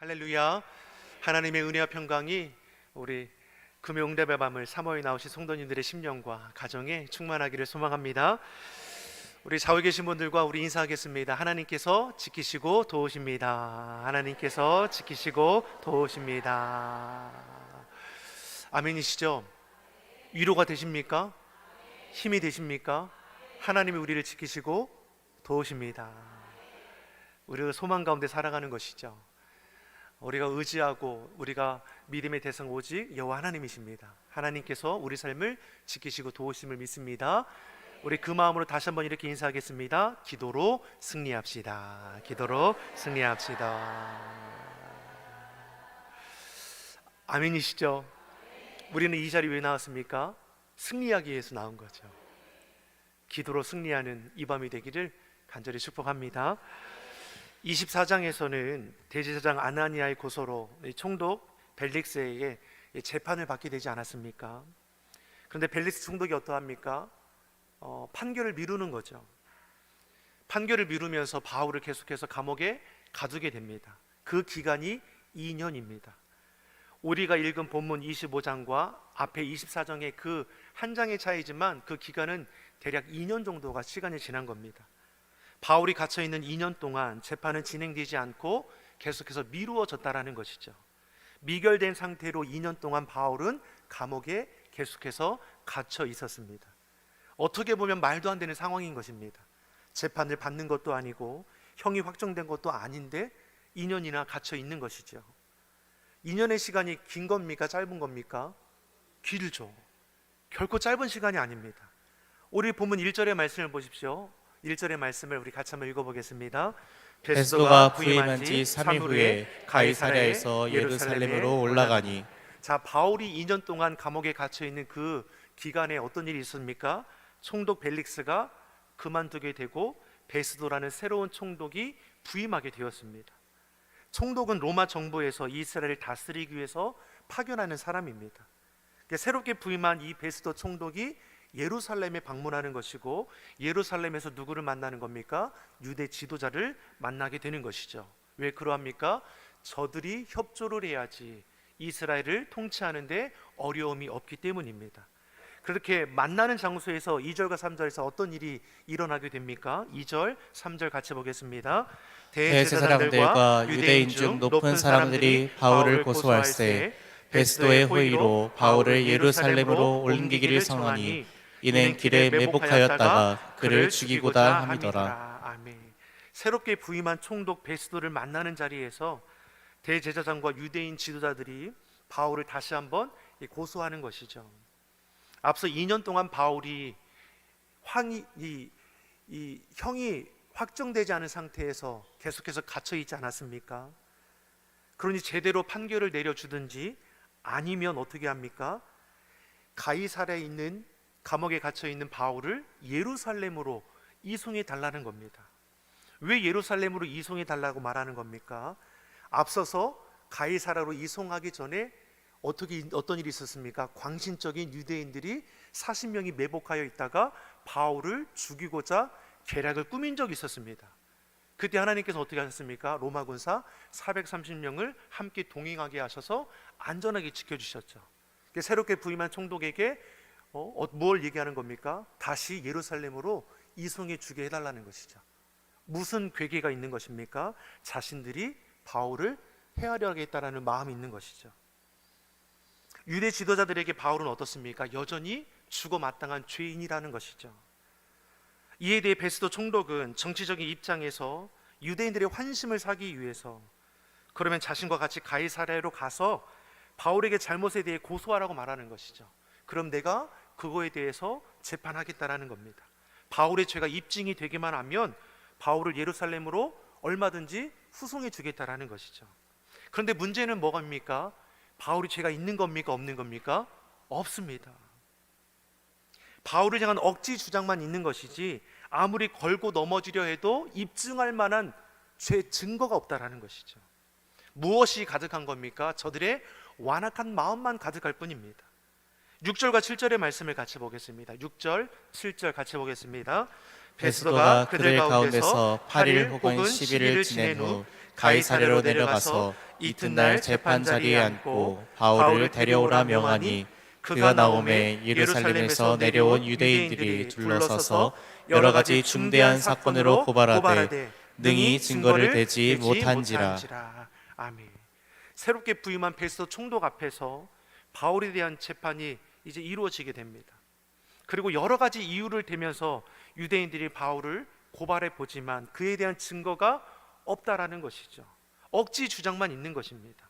할렐루야. 하나님의 은혜와 평강이 우리 금요응답의 밤을 사모에 나오신 성도님들의 심령과 가정에 충만하기를 소망합니다. 우리 좌우에 계신 분들과 우리 인사하겠습니다. 하나님께서 지키시고 도우십니다. 하나님께서 지키시고 도우십니다. 아멘이시죠? 위로가 되십니까? 힘이 되십니까? 하나님이 우리를 지키시고 도우십니다. 우리가 소망 가운데 살아가는 것이죠. 우리가 의지하고 우리가 믿음의 대상 오직 여호와 하나님이십니다. 하나님께서 우리 삶을 지키시고 도우심을 믿습니다. 우리 그 마음으로 다시 한번 이렇게 인사하겠습니다. 기도로 승리합시다. 기도로 승리합시다. 아멘이시죠? 우리는 이 자리에 왜 나왔습니까? 승리하기 위해서 나온 거죠. 기도로 승리하는 이 밤이 되기를 간절히 축복합니다. 24장에서는 대제사장 아나니아의 고소로 총독 벨릭스에게 재판을 받게 되지 않았습니까? 그런데 벨릭스 총독이 어떠합니까? 판결을 미루는 거죠. 판결을 미루면서 바울을 계속해서 감옥에 가두게 됩니다. 그 기간이 2년입니다. 우리가 읽은 본문 25장과 앞에 24장의 그 한 장의 차이지만 그 기간은 대략 2년 정도가 시간이 지난 겁니다. 바울이 갇혀있는 2년 동안 재판은 진행되지 않고 계속해서 미루어졌다라는 것이죠. 미결된 상태로 2년 동안 바울은 감옥에 계속해서 갇혀 있었습니다. 어떻게 보면 말도 안 되는 상황인 것입니다. 재판을 받는 것도 아니고 형이 확정된 것도 아닌데 2년이나 갇혀 있는 것이죠. 2년의 시간이 긴 겁니까? 짧은 겁니까? 길죠. 결코 짧은 시간이 아닙니다. 우리 본문 1절의 말씀을 보십시오. 1절의 말씀을 우리 같이 한번 읽어보겠습니다. 베스도가 부임한 지 3일 후에 가이사랴에서 예루살렘으로 올라가니. 자, 바울이 2년 동안 감옥에 갇혀있는 그 기간에 어떤 일이 있습니까? 총독 벨릭스가 그만두게 되고 베스도라는 새로운 총독이 부임하게 되었습니다. 총독은 로마 정부에서 이스라엘을 다스리기 위해서 파견하는 사람입니다. 새롭게 부임한 이 베스도 총독이 예루살렘에 방문하는 것이고 예루살렘에서 누구를 만나는 겁니까? 유대 지도자를 만나게 되는 것이죠. 왜 그러합니까? 저들이 협조를 해야지 이스라엘을 통치하는데 어려움이 없기 때문입니다. 그렇게 만나는 장소에서 2절과 3절에서 어떤 일이 일어나게 됩니까? 2절, 3절 같이 보겠습니다. 대제사장들과 유대인 중 높은 사람들이 바울을 고소할세 베스도의 호의로 바울을 예루살렘으로 옮기기를 선하니 이는 길에 매복하였다가 그를 죽이고자 함이더라. 아멘. 새롭게 부임한 총독 베스도를 만나는 자리에서 대제사장과 유대인 지도자들이 바울을 다시 한번 고소하는 것이죠. 앞서 2년 동안 바울이 형이 확정되지 않은 상태에서 계속해서 갇혀 있지 않았습니까? 그러니 제대로 판결을 내려주든지 아니면 어떻게 합니까? 가이사랴에 있는 감옥에 갇혀 있는 바울을 예루살렘으로 이송해 달라는 겁니다. 왜 예루살렘으로 이송해 달라고 말하는 겁니까? 앞서서 가이사랴로 이송하기 전에 어떤 일이 있었습니까? 광신적인 유대인들이 40명이 매복하여 있다가 바울을 죽이고자 계략을 꾸민 적이 있었습니다. 그때 하나님께서 어떻게 하셨습니까? 로마 군사 430명을 함께 동행하게 하셔서 안전하게 지켜주셨죠. 새롭게 부임한 총독에게 뭘 얘기하는 겁니까? 다시 예루살렘으로 이송해 주게 해달라는 것이죠. 무슨 괴계가 있는 것입니까? 자신들이 바울을 해하려 하겠다라는 마음이 있는 것이죠. 유대 지도자들에게 바울은 어떻습니까? 여전히 죽어 마땅한 죄인이라는 것이죠. 이에 대해 베스도 총독은 정치적인 입장에서 유대인들의 환심을 사기 위해서 그러면 자신과 같이 가이사랴로 가서 바울에게 잘못에 대해 고소하라고 말하는 것이죠. 그럼 내가 그거에 대해서 재판하겠다라는 겁니다. 바울의 죄가 입증이 되기만 하면 바울을 예루살렘으로 얼마든지 후송해 주겠다라는 것이죠. 그런데 문제는 뭐입니까? 바울이 죄가 있는 겁니까? 없는 겁니까? 없습니다. 바울을 향한 억지 주장만 있는 것이지 아무리 걸고 넘어지려 해도 입증할 만한 죄 증거가 없다라는 것이죠. 무엇이 가득한 겁니까? 저들의 완악한 마음만 가득할 뿐입니다. 6절과 7절의 말씀을 같이 보겠습니다. 6절, 7절 같이 보겠습니다. 베스도가 그들 가운데서 8일 혹은 10일을 지낸 후 가이사랴로 내려가서 이튿날 재판 자리에 앉고 바울을 데려오라 명하니 그가 나오매 예루살렘에서 내려온 유대인들이 둘러서서 여러 가지 중대한 사건으로 고발하되 능히 증거를 대지 못한지라. 아멘. 새롭게 부임한 베스도 총독 앞에서 바울에 대한 재판이 이제 이루어지게 됩니다. 그리고 여러 가지 이유를 대면서 유대인들이 바울을 고발해 보지만 그에 대한 증거가 없다라는 것이죠. 억지 주장만 있는 것입니다.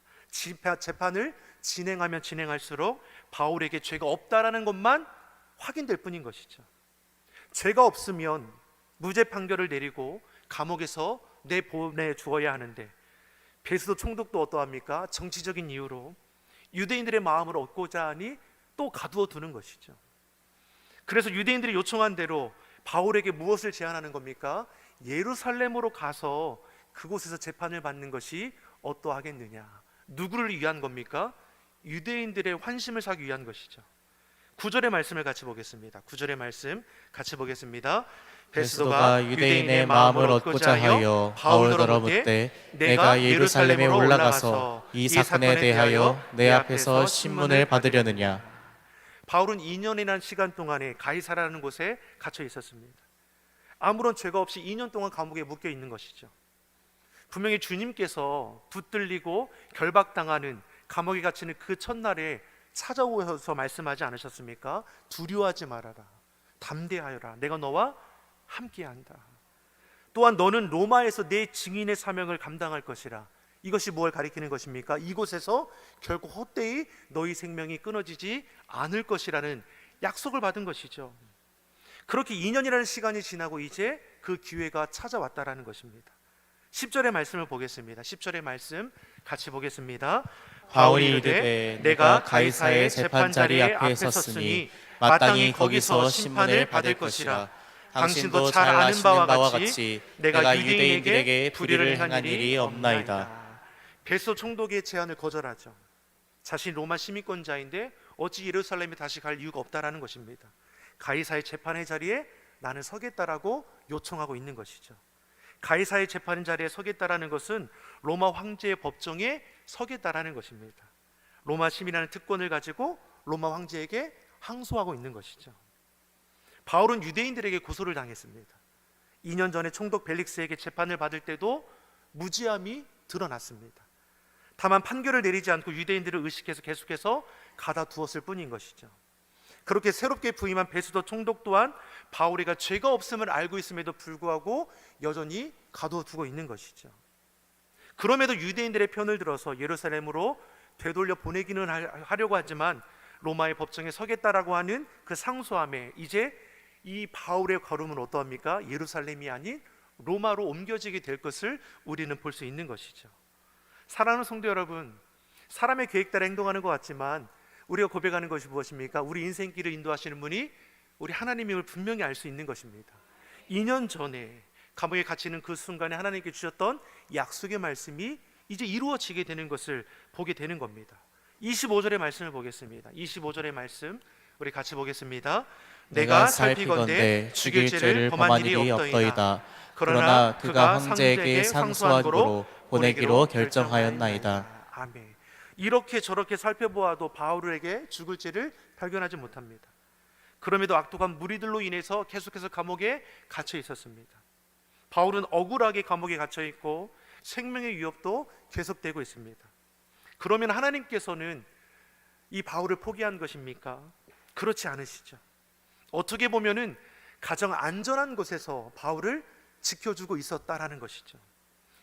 재판을 진행하면 진행할수록 바울에게 죄가 없다라는 것만 확인될 뿐인 것이죠. 죄가 없으면 무죄 판결을 내리고 감옥에서 내보내 주어야 하는데 베스도 총독도 어떠합니까? 정치적인 이유로 유대인들의 마음을 얻고자 하니 또 가두어 두는 것이죠. 그래서 유대인들이 요청한 대로 바울에게 무엇을 제안하는 겁니까? 예루살렘으로 가서 그곳에서 재판을 받는 것이 어떠하겠느냐. 누구를 위한 겁니까? 유대인들의 환심을 사기 위한 것이죠. 9절의 말씀을 같이 보겠습니다. 9절의 말씀 같이 보겠습니다. 베스도가 유대인의 마음을 얻고자 하여 바울더러 묻되 내가 예루살렘에 올라가서 이 사건에 대하여 내 앞에서 신문을 받으려느냐. 바울은 2년이라는 시간 동안에 가이사라는 곳에 갇혀 있었습니다. 아무런 죄가 없이 2년 동안 감옥에 묶여 있는 것이죠. 분명히 주님께서 붙들리고 결박당하는 감옥에 갇히는 그 첫날에 찾아오셔서 말씀하지 않으셨습니까? 두려워하지 말아라, 담대하여라, 내가 너와 함께한다. 또한 너는 로마에서 내 증인의 사명을 감당할 것이라. 이것이 무엇을 가리키는 것입니까? 이곳에서 결국 헛되이 너희 생명이 끊어지지 않을 것이라는 약속을 받은 것이죠. 그렇게 2년이라는 시간이 지나고 이제 그 기회가 찾아왔다라는 것입니다. 10절의 말씀을 보겠습니다. 10절의 말씀 같이 보겠습니다. 바울이 이르되 내가 가이사의 재판자리 앞에 섰으니 마땅히 거기서 심판을 받을 것이라. 당신도 잘 아는 바와 같이 내가 유대인들에게 불의를 행한 일이 없나이다. 베스도 총독의 제안을 거절하죠. 자신 로마 시민권자인데 어찌 예루살렘에 다시 갈 이유가 없다라는 것입니다. 가이사의 재판의 자리에 나는 서겠다라고 요청하고 있는 것이죠. 가이사의 재판 자리에 서겠다라는 것은 로마 황제의 법정에 서겠다라는 것입니다. 로마 시민이라는 특권을 가지고 로마 황제에게 항소하고 있는 것이죠. 바울은 유대인들에게 고소를 당했습니다. 2년 전에 총독 벨릭스에게 재판을 받을 때도 무지함이 드러났습니다. 다만 판결을 내리지 않고 유대인들을 의식해서 계속해서 가다두었을 뿐인 것이죠. 그렇게 새롭게 부임한 베스도 총독 또한 바울이가 죄가 없음을 알고 있음에도 불구하고 여전히 가둬두고 있는 것이죠. 그럼에도 유대인들의 편을 들어서 예루살렘으로 되돌려 보내기는 하려고 하지만 로마의 법정에 서겠다라고 하는 그 상소함에 이제 이 바울의 걸음은 어떠합니까? 예루살렘이 아닌 로마로 옮겨지게 될 것을 우리는 볼 수 있는 것이죠. 사랑하는 성도 여러분, 사람의 계획 따라 행동하는 것 같지만 우리가 고백하는 것이 무엇입니까? 우리 인생길을 인도하시는 분이 우리 하나님임을 분명히 알 수 있는 것입니다. 2년 전에 감옥에 갇히는 그 순간에 하나님께 주셨던 약속의 말씀이 이제 이루어지게 되는 것을 보게 되는 겁니다. 25절의 말씀을 보겠습니다. 25절의 말씀 우리 같이 보겠습니다. 내가 살피건대 죽일 죄를 범한 일이 없더이다. 그러나 그가 황제에게 상소한 거로 보내기로 결정하였나이다. 아멘. 이렇게 저렇게 살펴보아도 바울에게 죽을 죄를 발견하지 못합니다. 그럼에도 악독한 무리들로 인해서 계속해서 감옥에 갇혀 있었습니다. 바울은 억울하게 감옥에 갇혀 있고 생명의 위협도 계속되고 있습니다. 그러면 하나님께서는 이 바울을 포기한 것입니까? 그렇지 않으시죠. 어떻게 보면은 가장 안전한 곳에서 바울을 지켜주고 있었다라는 것이죠.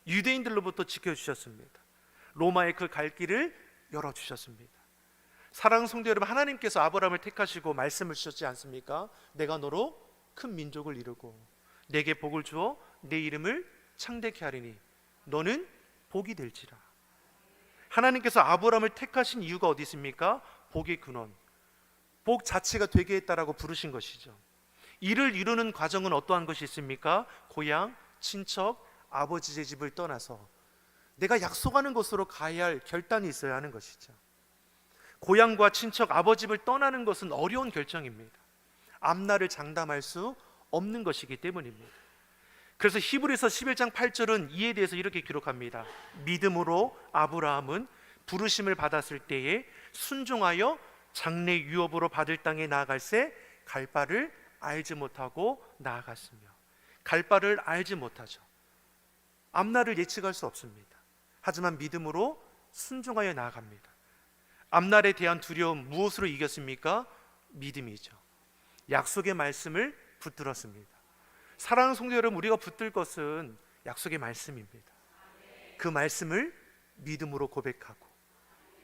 유대인들로부터 지켜주셨습니다. 로마의 그 갈 길을 열어주셨습니다. 사랑하는 성도 여러분, 하나님께서 아브라함을 택하시고 말씀을 주셨지 않습니까? 내가 너로 큰 민족을 이루고 내게 복을 주어 내 이름을 창대케 하리니 너는 복이 될지라. 하나님께서 아브라함을 택하신 이유가 어디 있습니까? 복의 근원, 복 자체가 되게 했다라고 부르신 것이죠. 이를 이루는 과정은 어떠한 것이 있습니까? 고향, 친척, 아버지의 집을 떠나서 내가 약속하는 곳으로 가야 할 결단이 있어야 하는 것이죠. 고향과 친척, 아버지를 떠나는 것은 어려운 결정입니다. 앞날을 장담할 수 없는 것이기 때문입니다. 그래서 히브리서 11장 8절은 이에 대해서 이렇게 기록합니다. 믿음으로 아브라함은 부르심을 받았을 때에 순종하여 장래 유업으로 받을 땅에 나아갈새 갈 바를 알지 못하고 나아갔으며. 갈 바를 알지 못하죠. 앞날을 예측할 수 없습니다. 하지만 믿음으로 순종하여 나아갑니다. 앞날에 대한 두려움 무엇으로 이겼습니까? 믿음이죠. 약속의 말씀을 붙들었습니다. 사랑하는 성도 여러분, 우리가 붙들 것은 약속의 말씀입니다. 그 말씀을 믿음으로 고백하고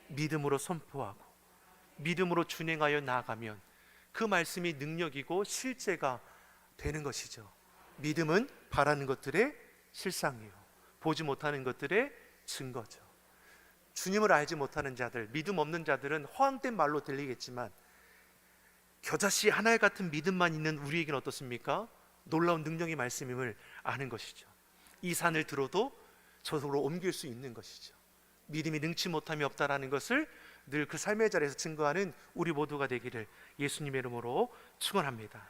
믿음으로 선포하고 믿음으로 준행하여 나아가면 그 말씀이 능력이고 실제가 되는 것이죠. 믿음은 바라는 것들의 실상이요, 보지 못하는 것들의 증거죠. 주님을 알지 못하는 자들, 믿음 없는 자들은 허황된 말로 들리겠지만 겨자씨 하나 같은 믿음만 있는 우리에게는 어떻습니까? 놀라운 능력의 말씀임을 아는 것이죠. 이 산을 들어도 저절로 옮길 수 있는 것이죠. 믿음이 능치 못함이 없다라는 것을 늘 그 삶의 자리에서 증거하는 우리 모두가 되기를 예수님의 이름으로 축원합니다.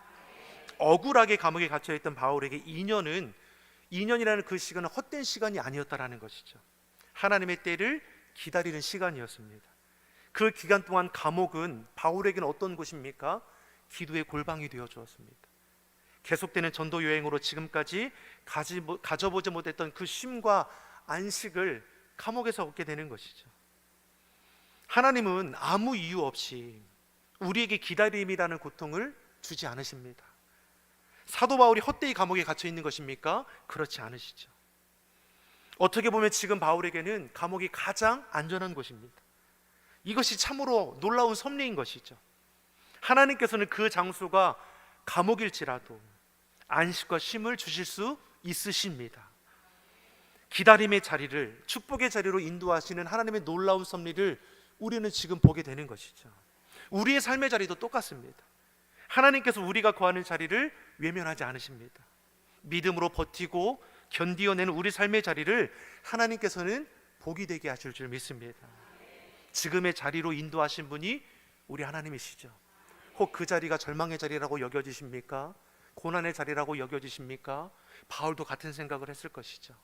억울하게 감옥에 갇혀있던 바울에게 2년이라는 그 시간은 헛된 시간이 아니었다라는 것이죠. 하나님의 때를 기다리는 시간이었습니다. 그 기간 동안 감옥은 바울에게는 어떤 곳입니까? 기도의 골방이 되어 주었습니다. 계속되는 전도 여행으로 지금까지 가져보지 못했던 그 쉼과 안식을 감옥에서 얻게 되는 것이죠. 하나님은 아무 이유 없이 우리에게 기다림이라는 고통을 주지 않으십니다. 사도 바울이 헛되이 감옥에 갇혀 있는 것입니까? 그렇지 않으시죠. 어떻게 보면 지금 바울에게는 감옥이 가장 안전한 곳입니다. 이것이 참으로 놀라운 섭리인 것이죠. 하나님께서는 그 장소가 감옥일지라도 안식과 쉼을 주실 수 있으십니다. 기다림의 자리를 축복의 자리로 인도하시는 하나님의 놀라운 섭리를 우리는 지금 보게 되는 것이죠. 우리의 삶의 자리도 똑같습니다. 하나님께서 우리가 구하는 자리를 외면하지 않으십니다. 믿음으로 버티고 견디어내는 우리 삶의 자리를 하나님께서는 복이 되게 하실 줄 믿습니다. 지금의 자리로 인도하신 분이 우리 하나님이시죠. 혹 그 자리가 절망의 자리라고 여겨지십니까? 고난의 자리라고 여겨지십니까? 바울도 같은 생각을 했을 것이죠.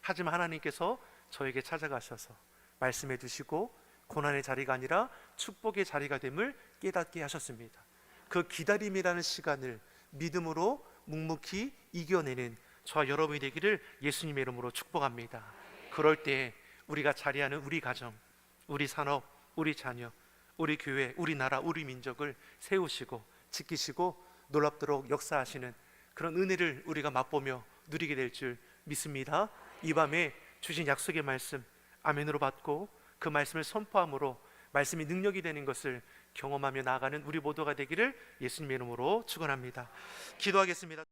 하지만 하나님께서 저에게 찾아가셔서 말씀해 주시고 고난의 자리가 아니라 축복의 자리가 됨을 깨닫게 하셨습니다. 그 기다림이라는 시간을 믿음으로 묵묵히 이겨내는 저와 여러분이 되기를 예수님의 이름으로 축복합니다. 그럴 때 우리가 자리하는 우리 가정, 우리 산업, 우리 자녀, 우리 교회, 우리 나라, 우리 민족을 세우시고 지키시고 놀랍도록 역사하시는 그런 은혜를 우리가 맛보며 누리게 될 줄 믿습니다. 이 밤에 주신 약속의 말씀 아멘으로 받고 그 말씀을 선포함으로 말씀이 능력이 되는 것을 경험하며 나아가는 우리 모두가 되기를 예수님의 이름으로 축원합니다. 기도하겠습니다.